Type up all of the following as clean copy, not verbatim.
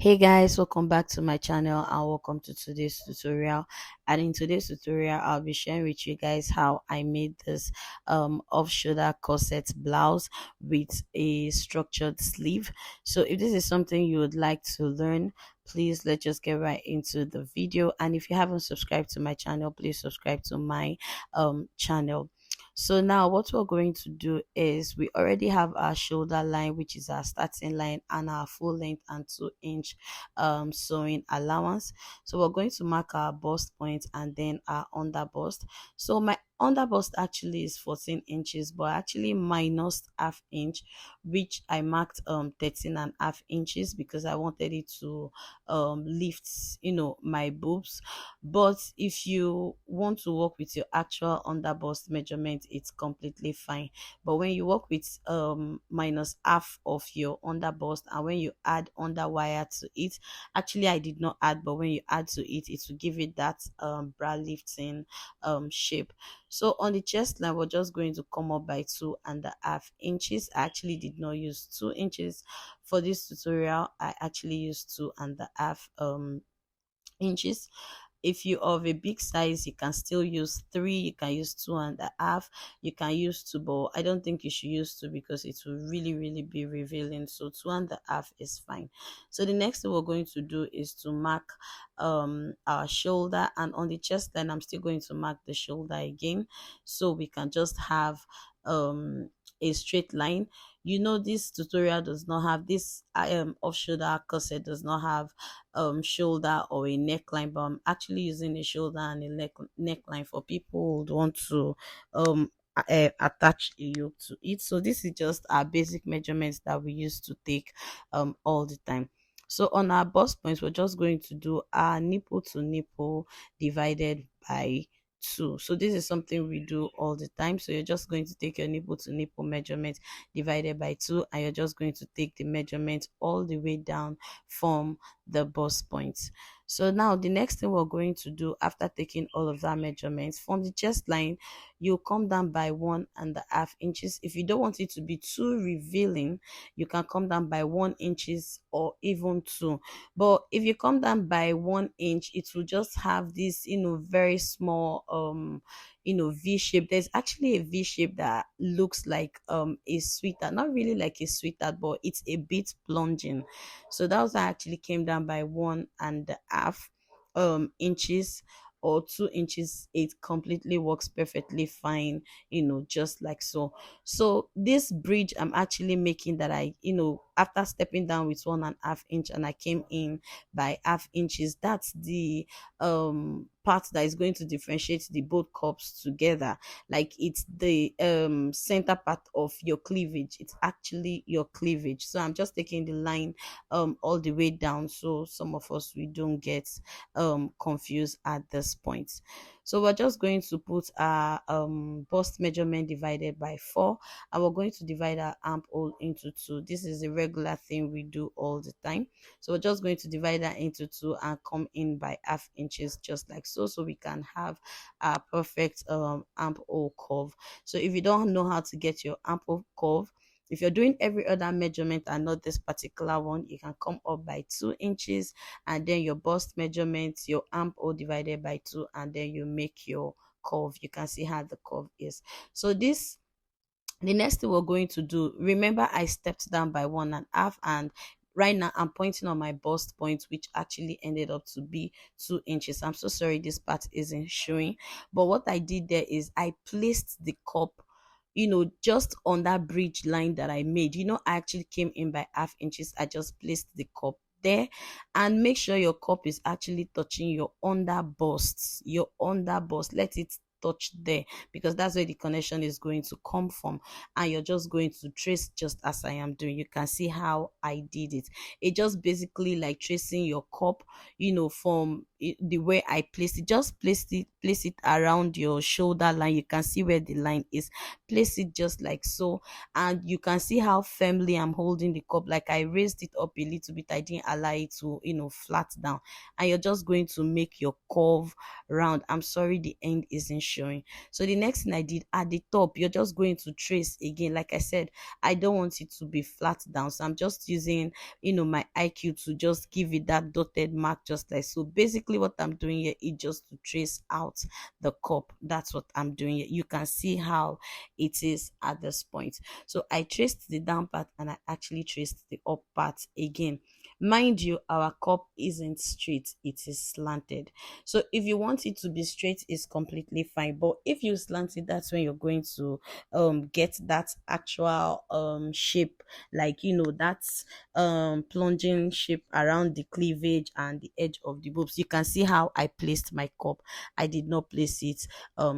Hey guys, welcome back to my channel and welcome to today's tutorial. And in today's tutorial I'll be sharing with you guys how I made this off shoulder corset blouse with a structured sleeve. So if this is something you would like to learn, please let's just get right into the video. And if you haven't subscribed to my channel, please subscribe to my channel. So now what we're going to do is we already have our shoulder line, which is our starting line, and our full length and 2 inch sewing allowance. So we're going to mark our bust point and then our under bust. So my under bust actually is 14 inches, but I actually minus half inch, which I marked 13 and half inches because I wanted it to lift my boobs. But if you want to work with your actual under bust measurement, it's completely fine. But when you work with minus half of your under bust, and when you add under wire to it, actually I did not add, but when you add to it, it will give it that bra lifting shape. So on the chest line, we're just going to come up by 2.5 inches. I actually did not use 2 inches for this tutorial. I actually used 2.5 inches. If you are of a big size, you can still use 3, you can use 2.5, you can use 2, but I don't think you should use 2 because it will really be revealing. So 2.5 is fine. So the next thing we're going to do is to mark our shoulder, and on the chest line I'm still going to mark the shoulder again, so we can just have a straight line. This tutorial does not have this off shoulder corset, does not have shoulder or a neckline, but I'm actually using a shoulder and a neckline for people who would want to attach a yoke to it. So this is just our basic measurements that we use to take all the time. So on our bust points, we're just going to do our nipple to nipple divided by 2. So this is something we do all the time. So you're just going to take your nipple to nipple measurement divided by 2, and you're just going to take the measurement all the way down from the bust points. So now the next thing we're going to do after taking all of that measurements from the chest line, you come down by 1.5 inches. If you don't want it to be too revealing, you can come down by 1 inches or even 2. But if you come down by 1 inch, it will just have this very small V shape. There's actually a V shape that looks like a sweeter, not really like a sweeter, but it's a bit plunging. So that was, I actually came down by 1.5 inches or 2 inches. It completely works perfectly fine, just like so. So this bridge I'm actually making, that I after stepping down with 1.5 inch and I came in by half inches, that's the part that is going to differentiate the both cups together. Like, it's the center part of your cleavage, it's actually your cleavage. So I'm just taking the line all the way down, so some of us, we don't get confused at this point. So we're just going to put our bust measurement divided by 4, and we're going to divide our armhole into 2. This is a regular thing we do all the time. So we're just going to divide that into 2 and come in by half inches, just like so, so we can have a perfect armhole curve. So if you don't know how to get your armhole curve, if you're doing every other measurement and not this particular one, you can come up by 2 inches, and then your bust measurement, your armhole divided by 2, and then you make your curve. You can see how the curve is. So the next thing we're going to do, remember I stepped down by 1.5, and right now I'm pointing on my bust point, which actually ended up to be 2 inches. I'm so sorry this part isn't showing, but what I did there is I placed the cup just on that bridge line that I made. I actually came in by half inches. I just placed the cup there, and make sure your cup is actually touching your under bust. Let it touch there, because that's where the connection is going to come from. And you're just going to trace just as I am doing. You can see how I did it. It just basically like tracing your cup from the way I placed it, just place it around your shoulder line. You can see where the line is. Place it just like so, and you can see how firmly I'm holding the cup. Like I raised it up a little bit. I didn't allow it to, flat down. And you're just going to make your curve round. I'm sorry the end isn't showing. So the next thing I did at the top, you're just going to trace again. Like I said, I don't want it to be flat down, so I'm just using, my IQ to just give it that dotted mark, just like so. Basically what I'm doing here is just to trace out the cup. That's what I'm doing here. You can see how it is at this point. So I traced the down part and I actually traced the up part again. Mind you, our cup isn't straight, it is slanted. So if you want it to be straight, it's completely fine. But if you slant it, that's when you're going to get that actual shape, like that's plunging shape around the cleavage and the edge of the boobs. You can see how I placed my cup. I did not place it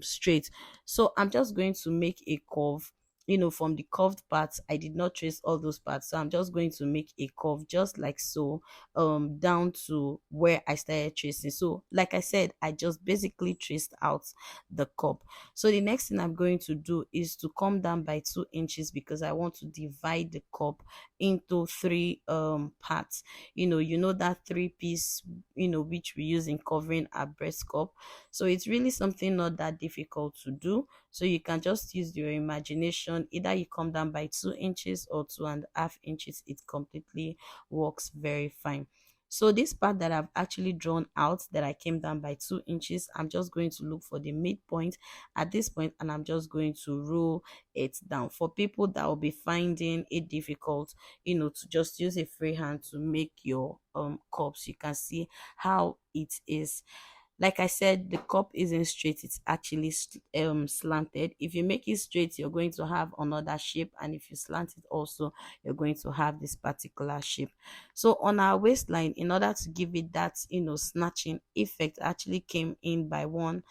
straight. So I'm just going to make a curve, from the curved parts. I did not trace all those parts, so I'm just going to make a curve just like so, down to where I started tracing. So like I said, I just basically traced out the cup. So the next thing I'm going to do is to come down by 2 inches, because I want to divide the cup into three parts. That three-piece, which we use in covering our breast cup. So it's really something not that difficult to do. So you can just use your imagination. Either you come down by 2 inches or 2.5 inches. It completely works very fine. So this part that I've actually drawn out, that I came down by 2 inches, I'm just going to look for the midpoint at this point, and I'm just going to roll it down. For people that will be finding it difficult, to just use a free hand to make your cups, you can see how it is. Like I said, the cup isn't straight, it's actually slanted. If you make it straight, you're going to have another shape, and if you slant it also, you're going to have this particular shape. So on our waistline, in order to give it that snatching effect, actually came in by one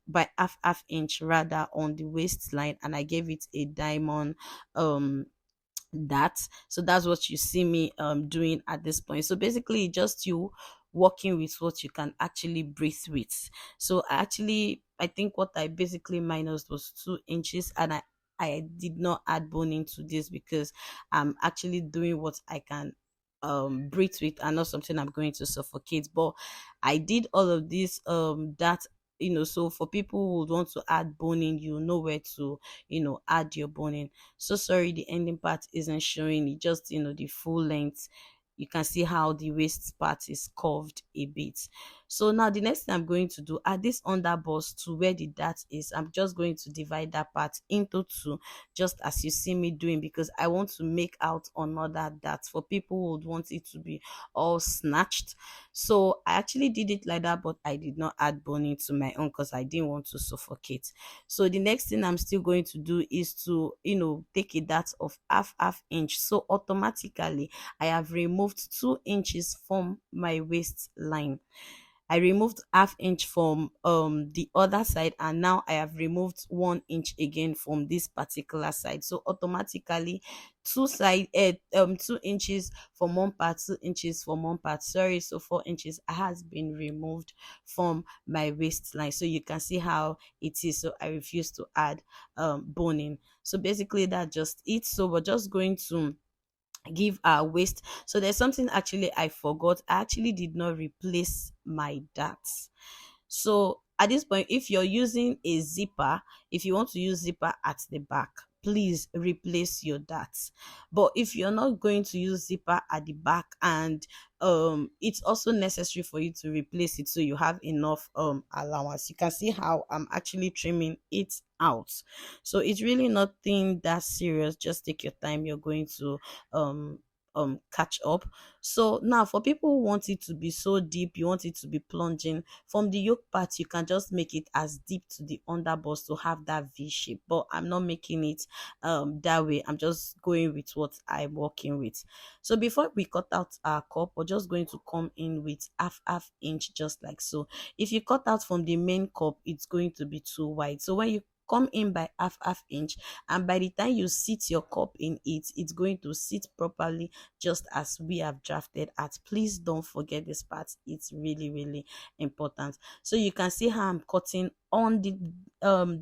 by half inch rather on the waistline, and I gave it a diamond that. So that's what you see me doing at this point. So basically just you working with what you can actually breathe with. So I think what I basically minus was 2 inches, and I did not add bone into this because I'm actually doing what I can breathe with, and not something I'm going to suffocate. But I did all of this that so for people who would want to add boning, you know where to add your boning. So sorry the ending part isn't showing it, just the full length. You can see how the waist part is curved a bit. So now the next thing I'm going to do at this under bust to where the dart is, I'm just going to divide that part into two, just as you see me doing, because I want to make out another dart for people who would want it to be all snatched. So I actually did it like that, but I did not add boning to my own because I didn't want to suffocate. So the next thing I'm still going to do is to take a dart of half inch. So automatically I have removed 2 inches from my waistline. I removed half inch from the other side, and now I have removed 1 inch again from this particular side. So automatically 2 inches from one part, 2 inches from one part. Sorry, so 4 inches has been removed from my waistline. So you can see how it is. So I refuse to add boning. So basically that just it. So we're just going to give our waist. So there's something actually I forgot. I actually did not replace my darts. So at this point, if you're using a zipper, if you want to use zipper at the back, please replace your darts. But if you're not going to use zipper at the back, and it's also necessary for you to replace it so you have enough allowance, you can see how I'm actually trimming it out. So it's really nothing that serious. Just take your time, you're going to um catch up. So now for people who want it to be so deep, you want it to be plunging from the yoke part, you can just make it as deep to the under bust to have that V shape. But I'm not making it that way. I'm just going with what I'm working with. So before we cut out our cup, we're just going to come in with half inch, just like so. If you cut out from the main cup, it's going to be too wide. So when you come in by half inch, and by the time you sit your cup in it, it's going to sit properly, just as we have drafted at. Please don't forget this part, it's really really important. So you can see how I'm cutting on the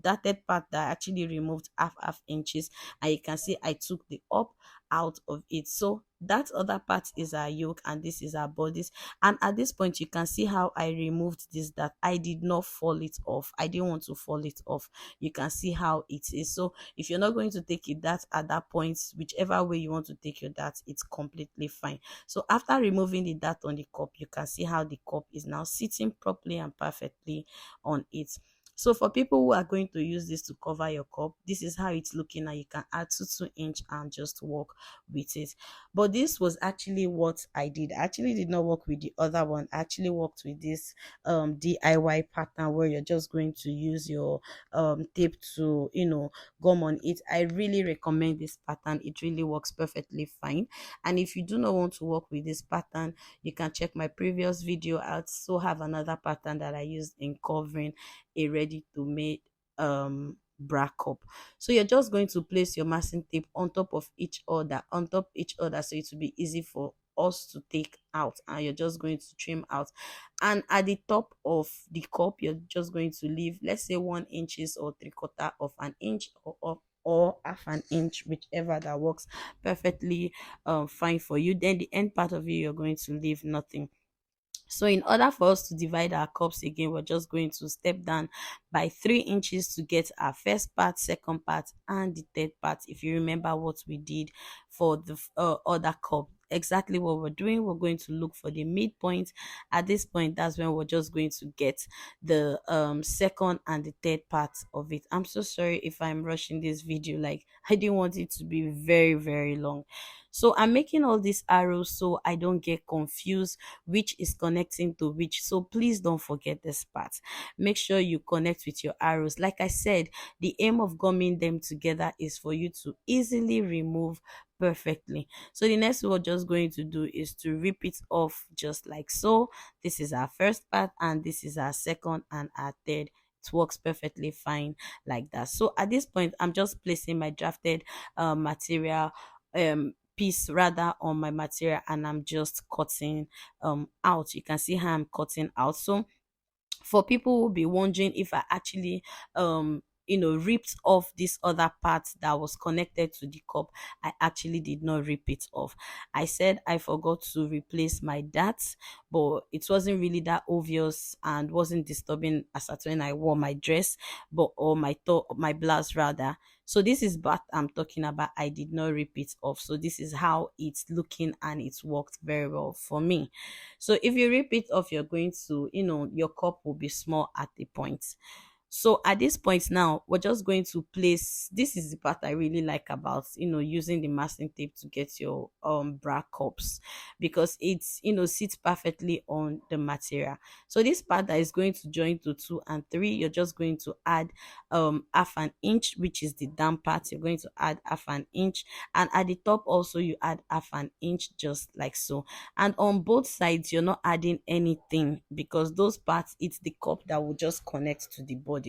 darted part that I actually removed half inches, and you can see I took the up out of it. So that other part is our yoke and this is our bodice. And at this point you can see how I removed this, that I did not fall it off. I didn't want to fall it off. You can see how it is. So if you're not going to take it that at that point, whichever way you want to take your dart, it's completely fine. So after removing the dart on the cup, you can see how the cup is now sitting properly and perfectly on it. So for people who are going to use this to cover your cup, this is how it's looking, and you can add 2 inch and just work with it. But this was actually what I did. I actually did not work with the other one. I actually worked with this DIY pattern where you're just going to use your tape to, gum on it. I really recommend this pattern. It really works perfectly fine. And if you do not want to work with this pattern, you can check my previous video. I also have another pattern that I used in covering a ready to made bra cup. So you're just going to place your masking tape on top of each other, so it will be easy for us to take out, and you're just going to trim out. And at the top of the cup, you're just going to leave, let's say, 1 inches or 3/4 of an inch, or half an inch, whichever that works perfectly fine for you. Then the end part of it, you're going to leave nothing. So in order for us to divide our cups again, we're just going to step down by 3 inches to get our first part, second part, and the third part. If you remember what we did for the other cup, exactly what we're doing, we're going to look for the midpoint. At this point, that's when we're just going to get the second and the third part of it. I'm so sorry if I'm rushing this video, like I didn't want it to be very very long. So I'm making all these arrows so I don't get confused which is connecting to which. So please don't forget this part. Make sure you connect with your arrows. Like I said, the aim of gumming them together is for you to easily remove perfectly. So the next we're just going to do is to rip it off just like so. This is our first part, and this is our second and our third. It works perfectly fine like that. So at this point, I'm just placing my drafted material piece rather on my material, and I'm just cutting out. You can see how I'm cutting out. So for people who will be wondering if I actually ripped off this other part that was connected to the cup, I actually did not rip it off. I said I forgot to replace my darts, but it wasn't really that obvious and wasn't disturbing as at when I wore my dress, but or my blouse rather. So this is what I'm talking about. I did not rip it off. So this is how it's looking, and it's worked very well for me. So if you rip it off, you're going to, your cup will be small at the point. So at this point now, we're just going to place, this is the part I really like about, using the masking tape to get your bra cups, because it's, sits perfectly on the material. So this part that is going to join to 2 and 3, you're just going to add half an inch, which is the down part. You're going to add half an inch, and at the top also you add half an inch, just like so. And on both sides you're not adding anything, because those parts, it's the cup that will just connect to the bodies.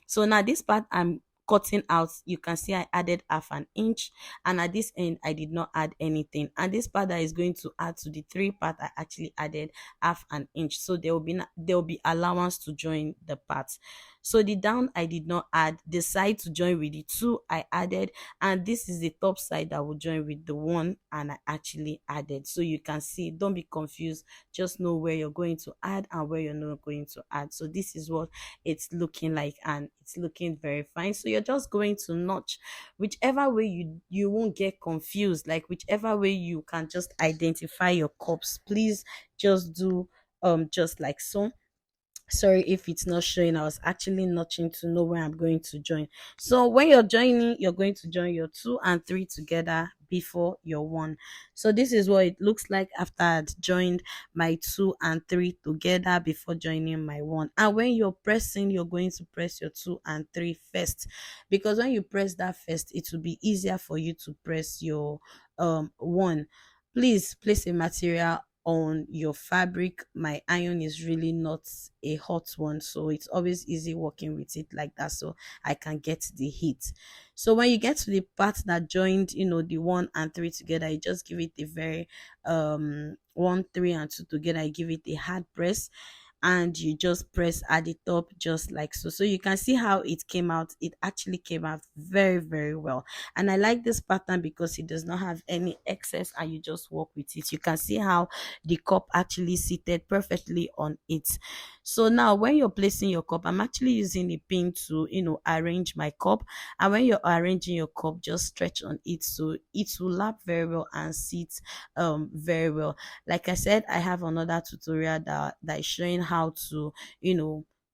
So now this part I'm cutting out, you can see I added half an inch, and at this end I did not add anything. And this part that is going to add to the 3 part, I actually added half an inch, so there will be allowance to join the parts. So the down I did not add, the side to join with the 2 I added, and this is the top side that will join with the 1, and I actually added. So you can see, don't be confused, just know where you're going to add and where you're not going to add. So this is what it's looking like, and it's looking very fine. So you're just going to notch whichever way you won't get confused, like whichever way you can just identify your cups. Please just do just like so. Sorry if it's not showing, I was actually notching to know where I'm going to join. So when you're joining, you're going to join your 2 and 3 together before your 1. So this is what it looks like after I'd joined my 2 and 3 together before joining my 1. And when you're pressing, you're going to press your 2 and 3 first, because when you press that first, it will be easier for you to press your 1. Please place a material on your fabric, my iron is really not a hot one, so it's always easy working with it like that, so I can get the heat. So when you get to the part that joined, the 1 and 3 together, you just give it a very 1, 3 and 2 together, you give it a hard press, and you just press at the top just like so. So you can see how it came out. It actually came out very, very well. And I like this pattern because it does not have any excess, and you just work with it. You can see how the cup actually seated perfectly on it. So now when you're placing your cup, I'm actually using a pin to arrange my cup. And when you're arranging your cup, just stretch on it so it will lap very well and sit very well. Like I said, I have another tutorial that is showing how to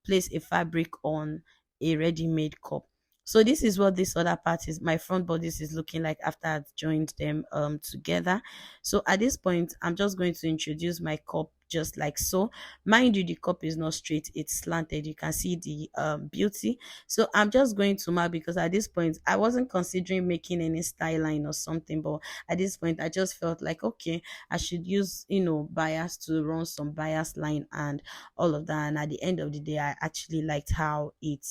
place a fabric on a ready-made cup. So this is what this other part is, my front bodice is looking like after I've joined them together. So at this point, I'm just going to introduce my cup just like so. Mind you, the cup is not straight, it's slanted. You can see the beauty. So I'm just going to mark, because at this point I wasn't considering making any style line or something, but at this point I just felt like, okay, I should use bias to run some bias line and all of that. And at the end of the day, I actually liked how it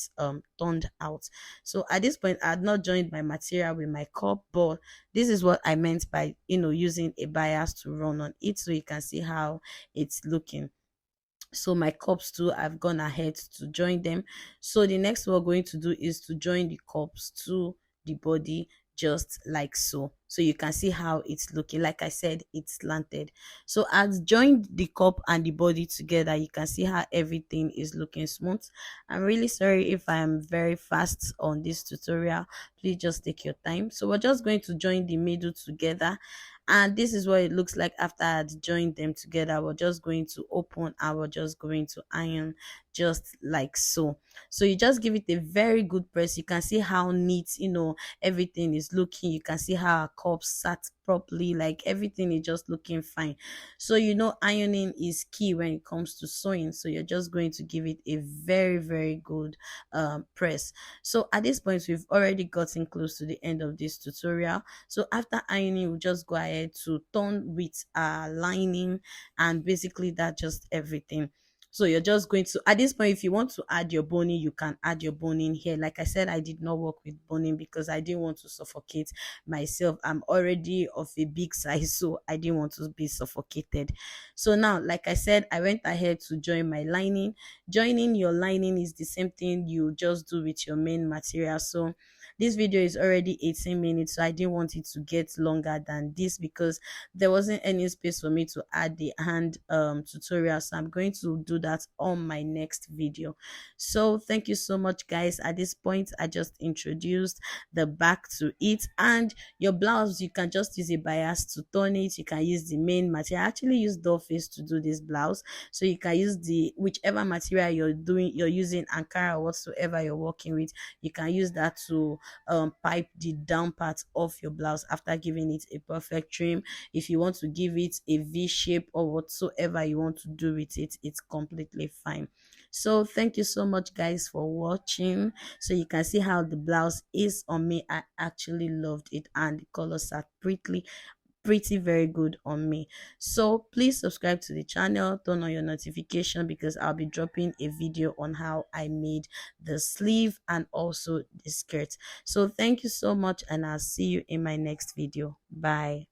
turned out. So at this point, I had not joined my material with my cup, but this is what I meant by using a bias to run on it, so you can see how it's looking. So my cups too, I've gone ahead to join them. So the next we're going to do is to join the cups to the body just like so. So you can see how it's looking. Like I said, it's slanted. So I've joined the cup and the body together. You can see how everything is looking smooth. I'm really sorry if I am very fast on this tutorial. Please just take your time. So we're just going to join the middle together, and this is what it looks like after I had joined them together. We're just going to open and we're just going to iron just like so. So you just give it a very good press. You can see how neat everything is looking. You can see how our cup sat properly, like everything is just looking fine. So ironing is key when it comes to sewing, so you're just going to give it a very, very good press. So at this point, we've already gotten close to the end of this tutorial. So after ironing, we just go ahead to turn with our lining, and basically that's just everything. So you're just going to, at this point, if you want to add your boning, you can add your boning here. Like I said, I did not work with boning because I didn't want to suffocate myself. I'm already of a big size, so I didn't want to be suffocated. So now, like I said, I went ahead to join my lining. Joining your lining is the same thing you just do with your main material. So this video is already 18 minutes, so I didn't want it to get longer than this because there wasn't any space for me to add the hand tutorial. So I'm going to do that on my next video. So thank you so much, guys. At this point, I just introduced the back to it, and your blouse, you can just use a bias to turn it. You can use the main material. I actually use doll face to do this blouse, so you can use the whichever material you're using, Ankara or whatsoever you're working with. You can use that to pipe the down part of your blouse after giving it a perfect trim. If you want to give it a V shape or whatsoever you want to do with it, it's completely fine. So thank you so much, guys, for watching. So you can see how the blouse is on me. I actually loved it, and the colors are pretty very good on me. So please subscribe to the channel, turn on your notification, because I'll be dropping a video on how I made the sleeve and also the skirt. So thank you so much, and I'll see you in my next video. Bye.